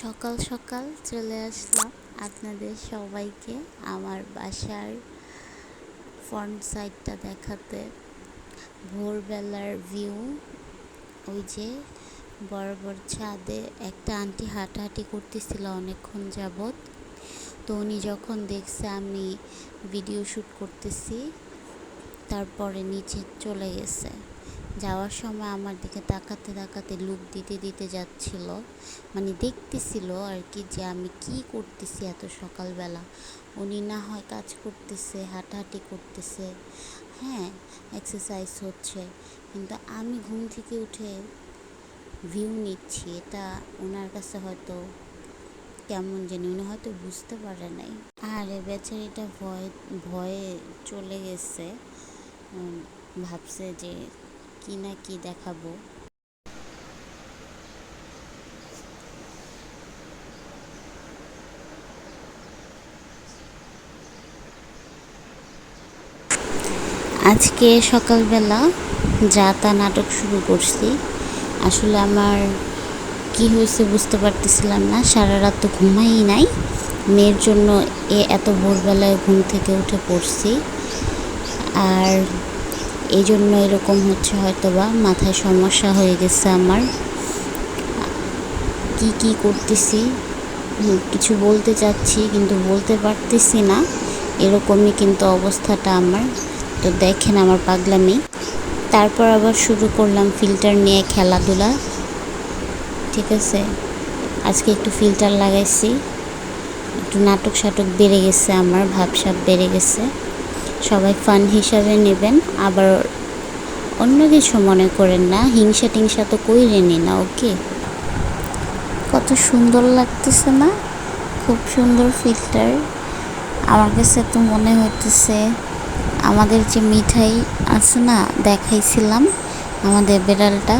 সকাল সকাল চলে আসলাম আপনাদের সবাইকে আমার বাসার ফ্রন্ট সাইডটা দেখাতে। ভোরবেলার ভিউ। ওই যে বরাবর ছাদে একটা আন্টি হাঁটাহাঁটি করতেছিল অনেকক্ষণ যাবৎ। তো উনি যখন দেখছে আমি ভিডিও শ্যুট করতেছি, তারপরে নিচে চলে গেছে। যাওয়ার সময় আমার দিকে তাকাতে তাকাতে লুক দিতে দিতে যাচ্ছিল, মানে দেখতেছিল আর কি যে আমি কি করতেছি এত সকালবেলা। উনি না হয় কাজ করতেছে, হাঁটাহাঁটি করতেছে, হ্যাঁ, এক্সারসাইজ হচ্ছে, কিন্তু আমি ঘুম থেকে উঠে ভিউ নিচ্ছি। এটা ওনার কাছে হয়তো কেমন জানি, উনি হয়তো বুঝতে পারে নাই। আর বেচারিটা ভয়ে ভয়ে চলে গেছে। ভাবছে যে কি না কি দেখাবো। আজকে সকালবেলা যা তা নাটক শুরু করছি। আসলে আমার কি হয়েছে বুঝতে পারতেছিলাম না। সারা রাত তো ঘুমাই নাই, মেয়ের জন্য এত ভোরবেলায় ঘুম থেকে উঠে পড়ছি। আর এই জন্য এরকম হচ্ছে, হয়তো বা মাথায় সমস্যা হয়ে গেছে আমার। কি করতেছি কিছু বলতে চাচ্ছি কিন্তু বলতে পারতেছি না, এরকমই কিন্তু অবস্থাটা আমার। তো দেখেন আমার পাগলামি। তারপর আবার শুরু করলাম ফিল্টার নিয়ে খেলাধুলা। ঠিক আছে, আজকে একটু ফিল্টার লাগাইছি, একটু নাটক সাটক বেড়ে গেছে, আমার ভাবসাব বেড়ে গেছে। সবাই ফান হিসাবে নেবেন, আবার অন্য কিছু মনে করেন না। হিংসা টিংসা তো কইরেনি না, ওকে। কত সুন্দর লাগতেছে না? খুব সুন্দর ফিল্টার। আমার কাছে তো মনে হইতেছে আমাদের যে মিঠাই আছে না, দেখাইছিলাম আমাদের বেড়ালটা,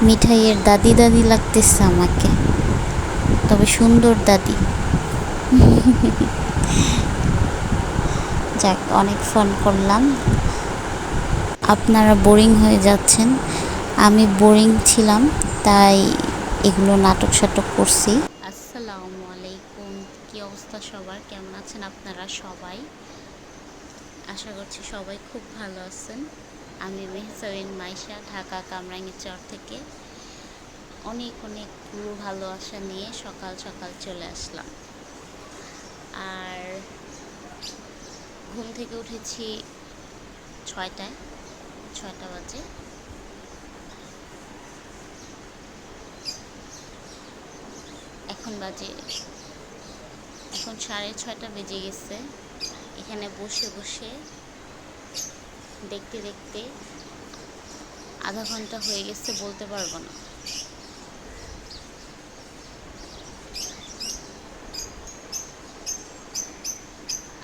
মিঠাইয়ের দাদি দাদি লাগতেছে আমাকে, তবে সুন্দর দাদি। যাক, অনেক ফান করলাম। আপনারা বোরিং হয়ে যাচ্ছেন, আমি বোরিং ছিলাম, তাই এগুলো নাটক সাটক করছি। আসসালামু আলাইকুম, কি অবস্থা সবার? কেমন আছেন আপনারা সবাই? আশা করছি সবাই খুব ভালো আছেন। আমি মেহজাবিন মাইশা, ঢাকা কামরাঙ্গীরচর থেকে অনেক অনেক ভালো আশা নিয়ে সকাল সকাল চলে আসলাম। আর ঘুম থেকে উঠেছি 6টা বাজে। এখন 6:30 বেজে গেছে। এখানে বসে বসে দেখতে দেখতে আধা ঘন্টা হয়ে গেছে, বলতে পারবো না।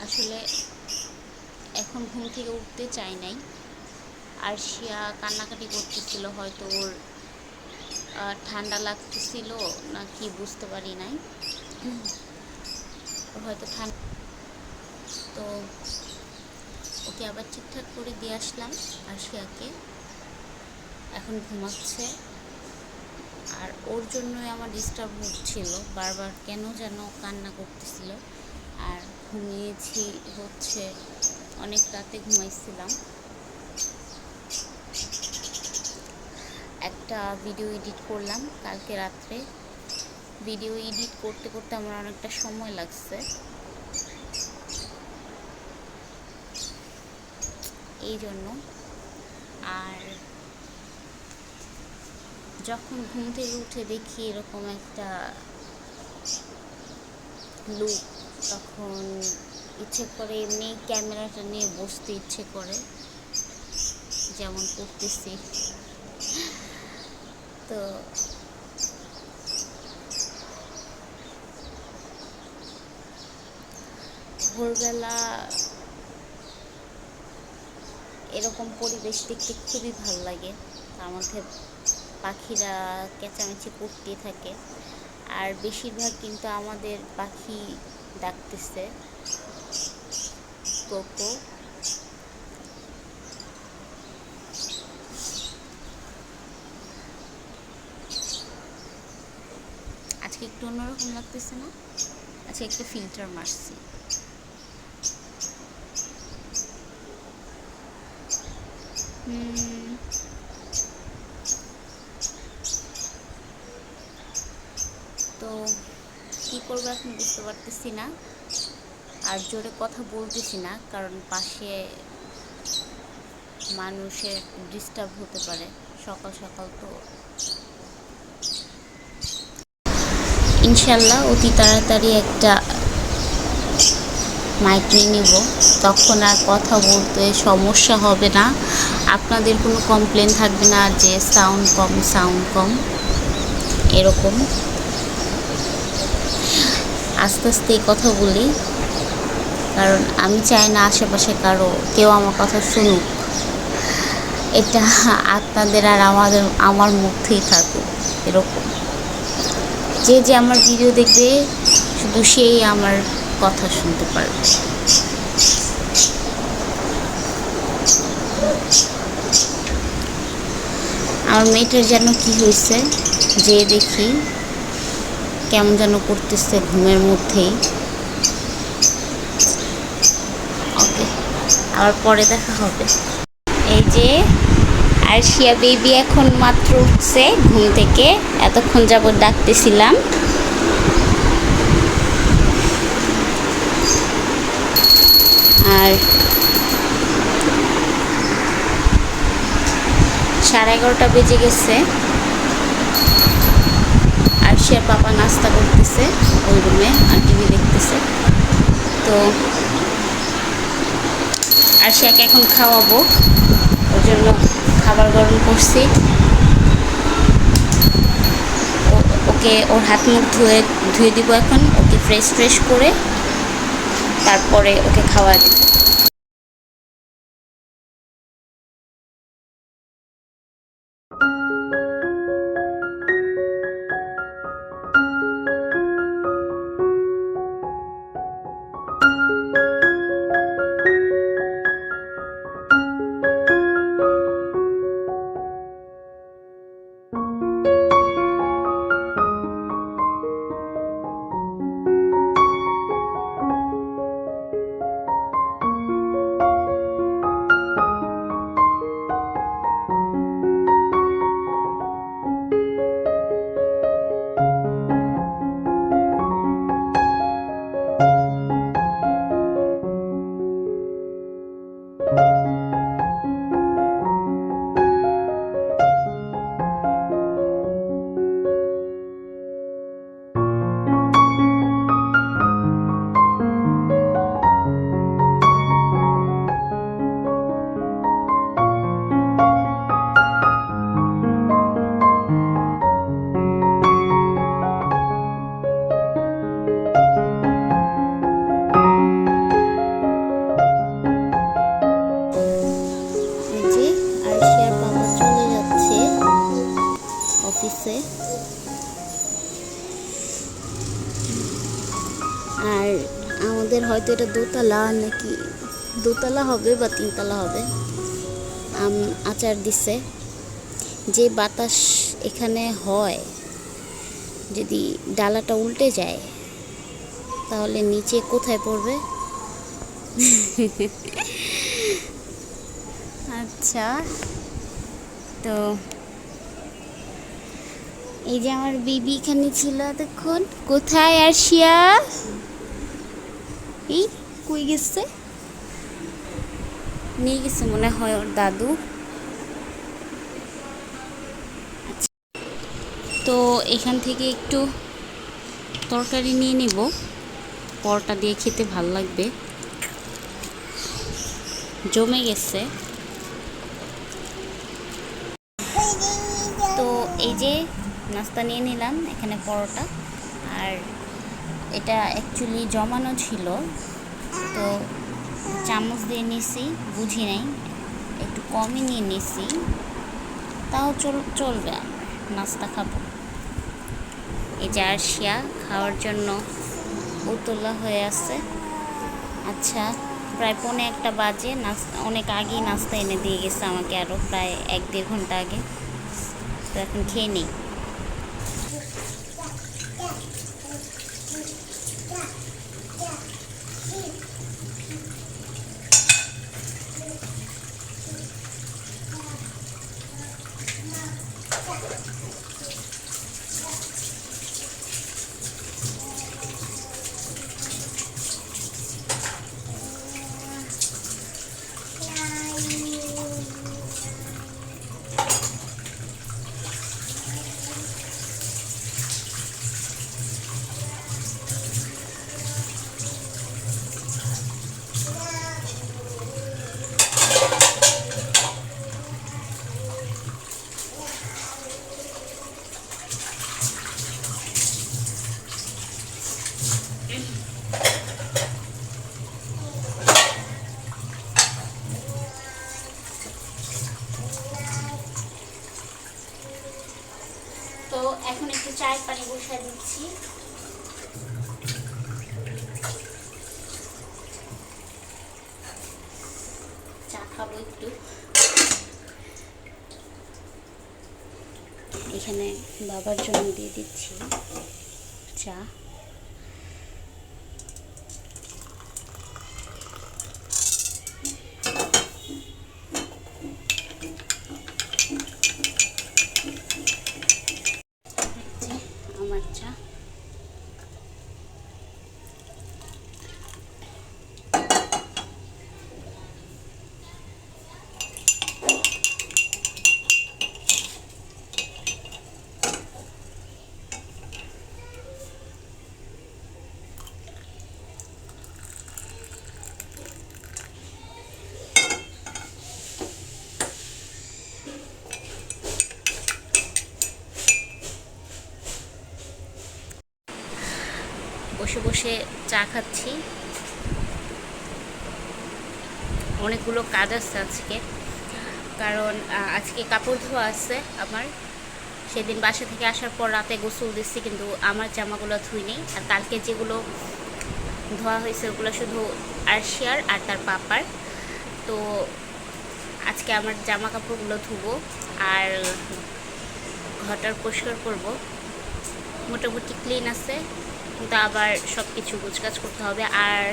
আসলে এখন ঘুম থেকে উঠতে চাই নাই। আর শিয়া কান্নাকাটি করতেছিল, হয়তো ওর ঠান্ডা লাগতেছিল না কি বুঝতে পারি নাই। ওর হয়তো ঠান্ডা, তো ওকে আবার ঠিকঠাক করে দিয়ে আসলাম। আর শিয়াকে এখন ঘুমাচ্ছে। আর ওর জন্যই আমার ডিস্টার্ব হচ্ছিল, বারবার কেন যেন কান্না করতেছিল। আর ঘুমিয়েছি হচ্ছে অনেক রাতে ঘুমাইছিলাম। একটা ভিডিও এডিট করলাম কালকে রাত্রে। ভিডিও এডিট করতে করতে আমার অনেকটা সময় লাগছে, এই জন্য। আর যখন ঘুম থেকে উঠে দেখি এরকম একটা লুক, তখন ইচ্ছে করে এমনি ক্যামেরাটা নিয়ে বসতে ইচ্ছে করে, যেমন করতেছি। তো ভোরবেলা এরকম পরিবেশ দেখতে খুবই ভালো লাগে। তার মধ্যে পাখিরা চেঁচামেচি করতে থাকে। আর বেশিরভাগ কিন্তু আমাদের পাখি ডাকতেছে, কোকো। আজকে আজকে একটু অন্যরকম লাগতেছে না? আচ্ছা, একটু ফিল্টার মারছি। তো কী করবো এখন বুঝতে পারতেছি না, আর জোরে কথা বলতেছি না কারণ পাশে মানুষের ডিস্টার্ব হতে পারে সকাল সকাল। তো ইনশাল্লাহ অতি তাড়াতাড়ি একটা মাইক নিয়ে নেব, তখন আর কথা বলতে সমস্যা হবে না, আপনাদের কোনো কমপ্লেন থাকবে না যে সাউন্ড কম এরকম। আস্তে আস্তে কথা বলি, কারণ আমি চাই না আশেপাশে কেউ আমার কথা শুনুক, এটা আপনাদের আর আমার মধ্যেই থাকুক এরকম। যে আমার ভিডিও দেখবে শুধু সেই আমার কথা শুনতে পারবে। আমার মেয়েটার যেন কি হয়েছে, যে দেখি কেমন যেন করতেছে ঘুমের মধ্যেই। ওকে, আবার পরে দেখা হবে। এই যে আরশিয়া বেবি এখন মাত্র উঠছে ঘুম থেকে, এতক্ষণ যাবত ডাকতেছিলাম। আর 11:30 বেজে গেছে। আরশিয়ার পাপা নাস্তা করতেছে ওই রুমে আর টিভি দেখতেছে। তো আরশিয়াকে এখন খাওয়াবো, ওর জন্য খাবার গরম করছি। ওকে ওর হাত মুখ ধুয়ে দিব এখন, ওকে ফ্রেশ করে তারপরে ওকে খাওয়া দিব। অফিসে, আর আমাদের হয়তো এটা দোতলা হবে বা 3তলা হবে। আচার দিছে, যে বাতাস এখানে হয় যদি ডালাটা উল্টে যায় তাহলে নিচে কোথায় পড়বে? আচ্ছা, তো এই যে আমার বেবি এখানে ছিল এতক্ষণ। কোথায় আরশিয়া? এই কই গেছে? নিয়ে গেছে মনে হয় ওর দাদু। তো এখান থেকে একটু তরকারি নিয়ে নিব, পরোটা দিয়ে খেতে ভাল লাগবে, জমে গেছে। তো এই যে নাস্তা নিয়ে নিলাম, এখানে পরোটা, আর এটা অ্যাকচুয়ালি জমানো ছিল, তো চামচ দিয়ে নিছি, বুঝি নাই, একটু কমই নিয়ে নিছি, তাও চলবে, নাস্তা খাবো। এই যে আরশিয়া খাওয়ার জন্য উতলা হয়ে আছে। আচ্ছা, প্রায় 1:45 বাজে, অনেক আগেই নাস্তা এনে দিয়ে গেছে আমাকে, আরও প্রায় 1-1.5 ঘন্টা আগে। তো এখন খেয়ে নিই। তো এখন একটু চায়ের পানি বসিয়ে দিচ্ছি। চা খাবো একটু। এখানে বাবার জন্য দিয়ে দিচ্ছি চা। আমার চা। বসে বসে চা খাচ্ছি। অনেকগুলো কাজ আছে আজকে, কারণ আজকে কাপড় ধোয়া আছে আমার। সেদিন বাসা থেকে আসার পর রাতে গোসল দিচ্ছি, কিন্তু আমার জামাগুলো ধুইনি। আর কালকে যেগুলো ধোয়া হয়েছে ওগুলো শুধু আরশিয়ার আর তার পাপার। তো আজকে আমার জামা কাপড়গুলো ধুবো আর ঘরটার পরিষ্কার করব। মোটামুটি ক্লিন আছে, কিন্তু আবার সব কিছু গোছগাছ করতে হবে। আর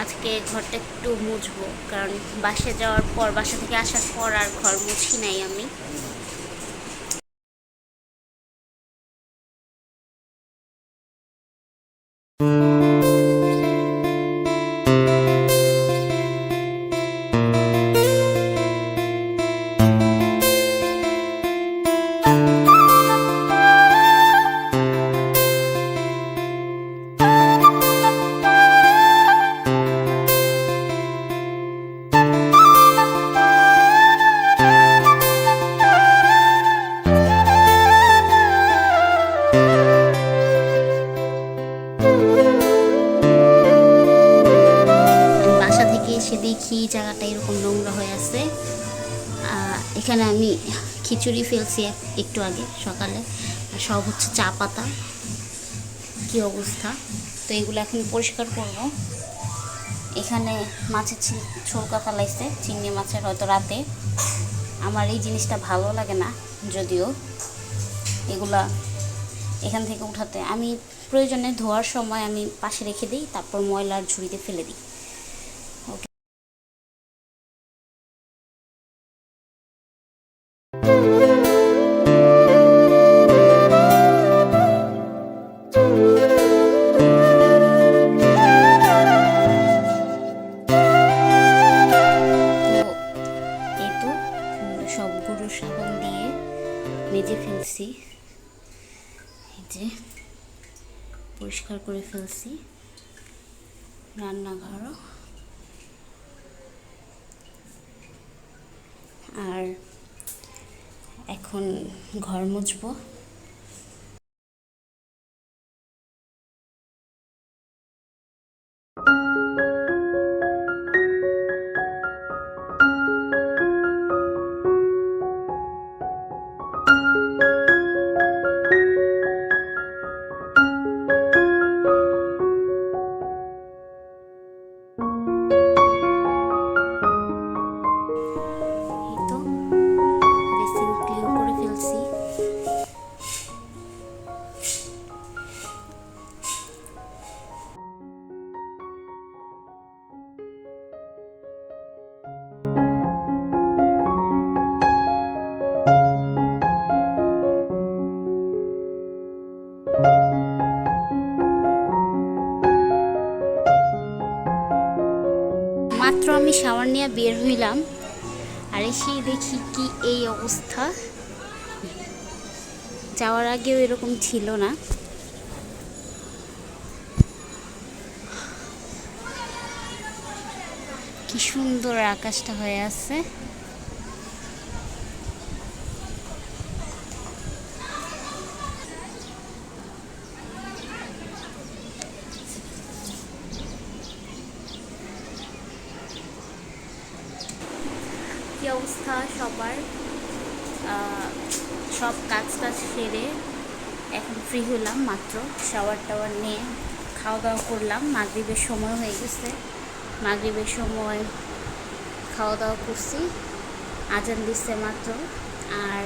আজকে ঘরটা একটু মুছবো, কারণ বাসে যাওয়ার পর, বাসা থেকে আসার পর আর ঘর মুছি নাই আমি। দেখি জায়গাটা এরকম নোংরা হয়ে আছে। এখানে আমি খিচুড়ি ফেলছি একটু আগে সকালে, আর সব হচ্ছে চা পাতা। কি অবস্থা! তো এগুলো এখন পরিষ্কার করব। এখানে মাছের ছোলকা ফেলাইছে, চিংড়ি মাছের, হয়তো রাতে। আমার এই জিনিসটা ভালো লাগে না, যদিও এগুলা এখান থেকে উঠাতে আমি প্রয়োজনে ধোয়ার সময় আমি পাশে রেখে দিই, তারপর ময়লার ঝুড়িতে ফেলে দিই। সবগুলো সাবান দিয়ে মেজে ফেলছি, এই যে পরিষ্কার করে ফেলছি রান্নাঘরও। আর এখন ঘর মুছবো। মাত্র আমি শাওয়ার নিয়ে বের হইলাম, আর এসেই দেখি কি এই অবস্থা। যাওয়ার আগেও এরকম ছিল না। কি সুন্দর আকাশটা হয়ে আছে। অবস্থা সবার? সব কাজ সেরে এখন ফ্রি হলাম মাত্র, শাওয়ার টাওয়ার নিয়ে খাওয়া দাওয়া করলাম। মাগরিবের সময় হয়ে গেছে, মাগরিবের সময় খাওয়া দাওয়া করছি, আজান দিচ্ছে মাত্র। আর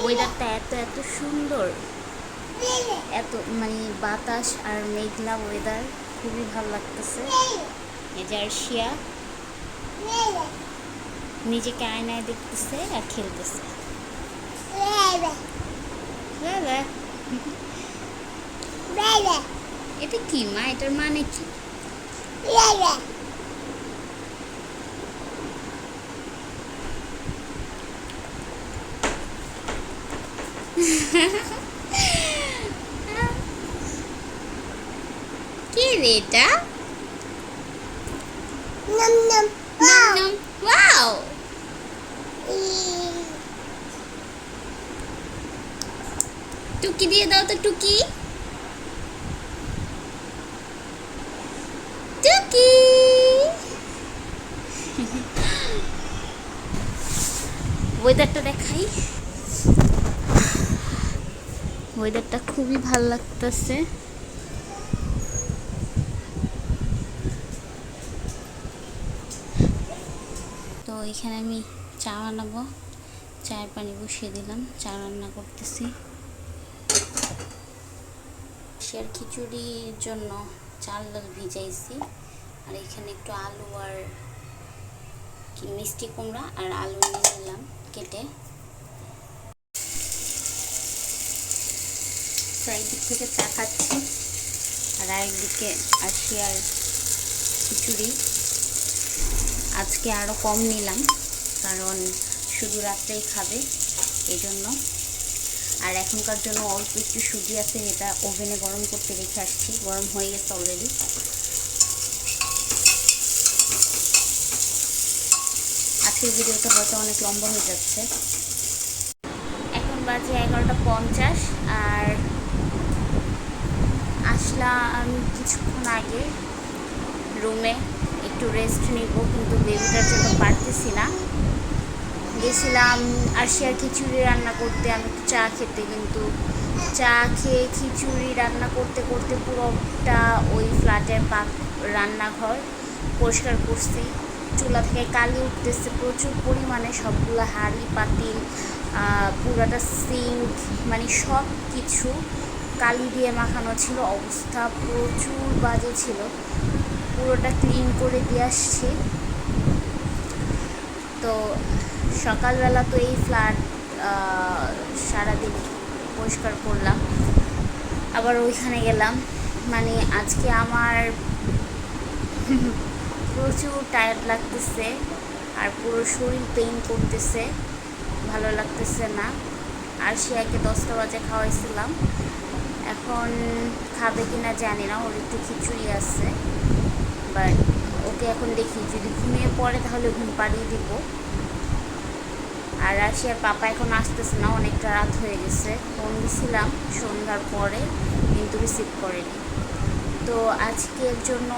ওয়েদারটা এত এত সুন্দর, এত মানে বাতাস আর মেঘলা ওয়েদার, খুবই ভালো লাগতেছে। এই যে আরশিয়া নিজেকে আয়নায় দেখতেছে আর খেলতেছে। এটা কি মা? এটার মানে কি? কি রে এটা? ওয়াও, টুকি দিয়ে দাও তো, টুকি টুকি। ওয়েদারটা দেখাই, ওয়েদারটা খুবই ভালো লাগতেছে। তো এখানে আমি চা বানাবো, চায়ের পানি বসিয়ে দিলাম, চা রান্না করতেছি। শেয়ার খিচুড়ির জন্য চাল ডাল ভিজাইছি, আর এখানে একটু আলু আর কি মিষ্টি কুমড়া আর আলু নিয়ে নিলাম কেটে। একদিক থেকে চা খাচ্ছি আর আরেকদিকে আরশিয়ার খিচুড়ি। আজকে আরও কম নিলাম, কারণ শুধু রাত্রেই খাবে এই জন্য। আর এখনকার জন্য অল্প একটু সুজি আছে, এটা ওভেনে গরম করতে রেখে আসছি, গরম হয়ে গেছে অলরেডি। আজকের ভিডিওটা হয়তো অনেক লম্বা হয়ে যাচ্ছে। এখন বাজে 11:50 আর আসলাম কিছুক্ষণ আগে রুমে, একটু রেস্ট নিব, কিন্তু বেবিটার জন্য পারতেছি না। গেছিলাম আরশিয়ার খিচুড়ি রান্না করতে, আমি একটু চা খেতে, কিন্তু চা খেয়ে খিচুড়ি রান্না করতে করতে পুরোটা ওই ফ্ল্যাটের রান্নাঘর পরিষ্কার করছি। চুলা থেকে কালি উঠতেছে প্রচুর পরিমাণে, সবগুলো হাঁড়ি পাতিল, পুরাটা সিঙ্ক, মানে সব কিছু কালি দিয়ে মাখানো ছিল, অবস্থা প্রচুর বাজে ছিল। পুরোটা ক্লিন করে দিয়ে আসছি। তো সকালবেলা তো এই ফ্ল্যাট সারাদিন পরিষ্কার করলাম, আবার ওইখানে গেলাম। মানে আজকে আমার প্রচুর টায়ার্ড লাগতেছে আর পুরো শরীর পেইন করতেছে, ভালো লাগতেছে না। আরশিয়াকে 10টা বাজে খাওয়াইছিলাম, এখন খাবে কিনা জানি না, ওর একটু খিচুড়ি আছে, বাট ওকে এখন দেখি যদি ঘুমিয়ে পড়ে তাহলে ঘুম পাড়িয়ে দিব। আর আরশিয়ার পাপা এখন আসতেছে না, অনেকটা রাত হয়ে গেছে। ফোন দিছিলাম সন্ধ্যার পরে, কিন্তু রিসিভ করেনি। তো আজকের জন্য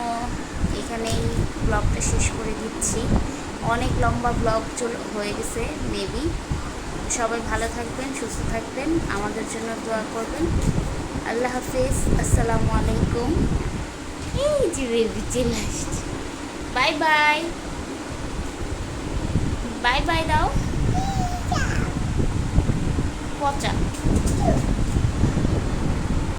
এখানেই ব্লগটা শেষ করে দিচ্ছি। অনেক লম্বা ব্লগ হয়ে গেছে মেবি। সবাই ভালো থাকবেন, সুস্থ থাকবেন, আমাদের জন্য দোয়া করবেন। আল্লাহ হাফেজ, আসসালামু আলাইকুম। এই যে বেবি চলে আসছে, বাই বাই, বাই বাই দাও, পচা।